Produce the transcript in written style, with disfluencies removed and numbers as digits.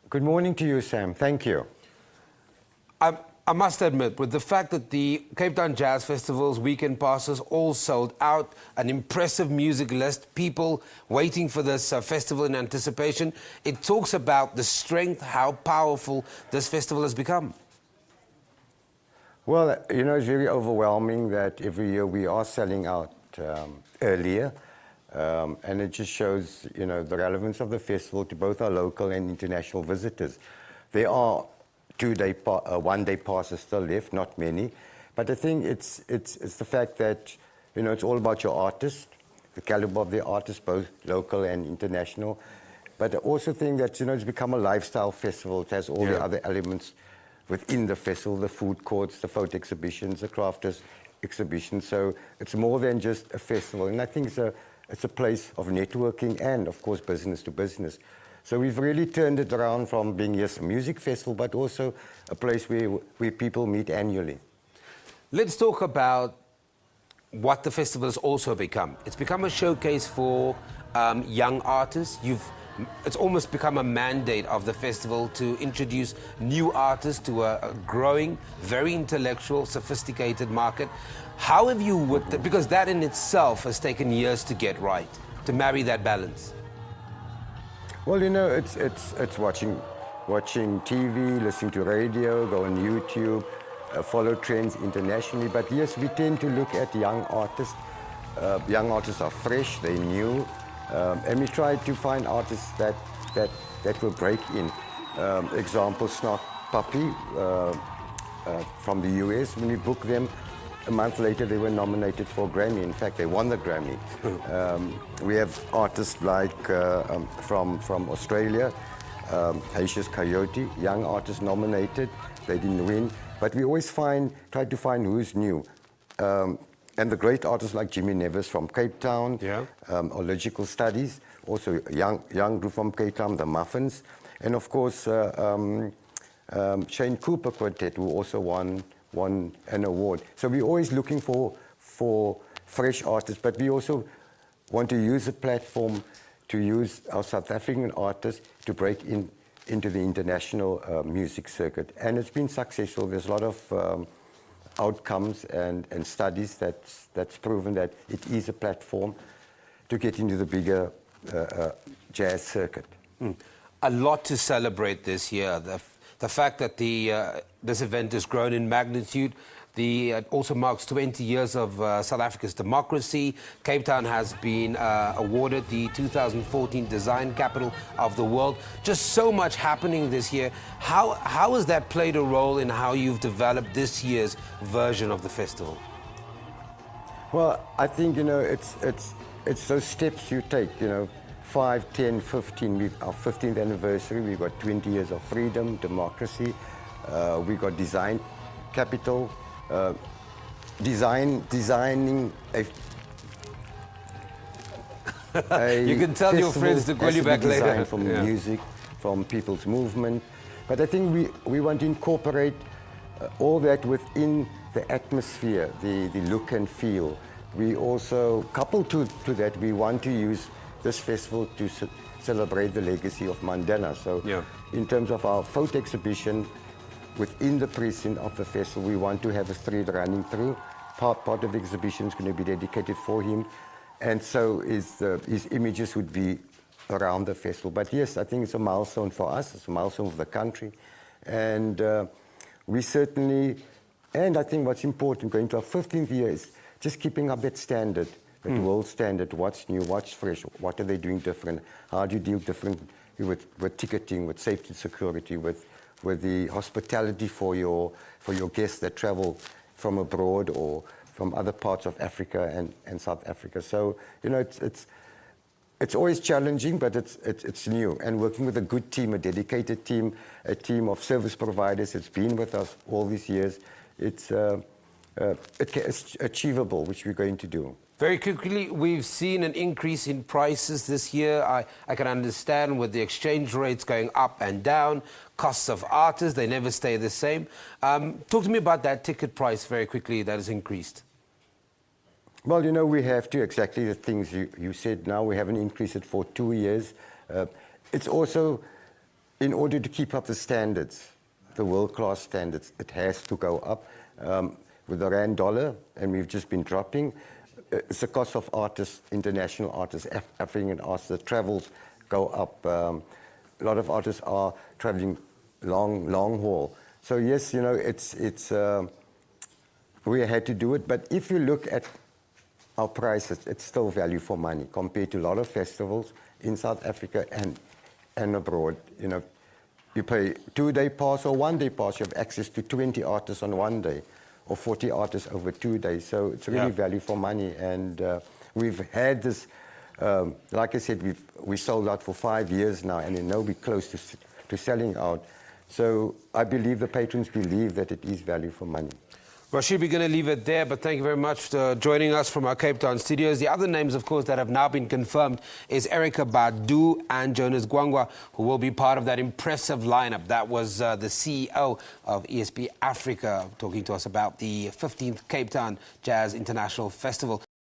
Good morning to you, Sam. Thank you. I must admit, with the fact that the Cape Town Jazz Festival's weekend passes all sold out, an impressive music list, people waiting for this festival in anticipation, it talks about the strength, how powerful this festival has become. Well, you know, it's very overwhelming that every year we are selling out earlier. And it just shows, you know, the relevance of the festival to both our local and international visitors. There are one-day passes still left, not many. But I think it's the fact that, you know, it's all about your artist, the caliber of the artist, both local and international. But I also think that, you know, it's become a lifestyle festival. It has all the other elements within the festival, the food courts, the photo exhibitions, the crafters exhibitions. So it's more than just a festival. And I think it's a place of networking and, of course, business to business. So we've really turned it around from being, yes, a music festival, but also a place where people meet annually. Let's talk about what the festival has also become. It's become a showcase for young artists. It's almost become a mandate of the festival to introduce new artists to a growing, very intellectual, sophisticated market. How have you worked that? Because that in itself has taken years to get right, to marry that balance. Well, you know, it's watching TV, listening to radio, go on YouTube, follow trends internationally. But yes, we tend to look at young artists. Young artists are fresh, they're new, and we try to find artists that will break in. Example, Snot Puppy from the US. When we booked them, a month later they were nominated for a Grammy. In fact, they won the Grammy. We have artists like from Australia, Haitia's Coyote, young artists nominated. They didn't win, but we always try to find who's new. And the great artists like Jimmy Nevis from Cape Town, Ological Studies, also a young group from Cape Town, the Muffins, and of course Shane Cooper Quartet, who also won an award. So we're always looking for fresh artists, but we also want to use the platform to use our South African artists to break into the international music circuit. And it's been successful. There's a lot of outcomes and studies that's proven that it is a platform to get into the bigger jazz circuit. A lot to celebrate this year. The fact that this event has grown in magnitude, it also marks 20 years of South Africa's democracy. Cape Town has been awarded the 2014 Design Capital of the World. Just so much happening this year. How has that played a role in how you've developed this year's version of the festival? Well, I think, you know, it's those steps you take, you know, 5, 10, 15, our 15th anniversary, we've got 20 years of freedom, democracy, we've got design capital, designing a you can tell your friends to call you back later. From music, from people's movement. But I think we want to incorporate all that within the atmosphere, the look and feel. We also, coupled to that, we want to use this festival to celebrate the legacy of Mandela. So in terms of our photo exhibition, within the precinct of the festival, we want to have a street running through. Part of the exhibition is going to be dedicated for him. And so his images would be around the festival. But yes, I think it's a milestone for us. It's a milestone for the country. And we certainly, and I think what's important going to our 15th year is just keeping up that standard, that world standard. What's new, what's fresh, what are they doing different? How do you deal different with ticketing, with safety and security, with the hospitality for your guests that travel from abroad or from other parts of Africa and South Africa. So, you know, it's always challenging, but it's new. And working with a good team, a dedicated team, a team of service providers that's been with us all these years, it's achievable, which we're going to do. Very quickly, we've seen an increase in prices this year. I can understand with the exchange rates going up and down, costs of artists, they never stay the same. Talk to me about that ticket price very quickly that has increased. Well, you know, we have to, exactly the things you said now. We haven't increased it for 2 years. It's also in order to keep up the standards, the world-class standards, it has to go up. With the rand dollar, and we've just been dropping, it's the cost of artists, international artists, African artists, the travels go up. A lot of artists are traveling long haul. So yes, you know, we had to do it. But if you look at our prices, it's still value for money compared to a lot of festivals in South Africa and abroad. You know, you pay 2-day pass or 1-day pass, you have access to 20 artists on 1 day, or 40 artists over 2 days. So it's really value for money. And we've had this, like I said, we sold out for 5 years now, and now we're close to selling out. So I believe the patrons believe that it is value for money. Rashid, we're going to leave it there, but thank you very much for joining us from our Cape Town studios. The other names, of course, that have now been confirmed is Erica Badu and Jonas Gwangwa, who will be part of that impressive lineup. That was the CEO of Espafrika talking to us about the 15th Cape Town Jazz International Festival.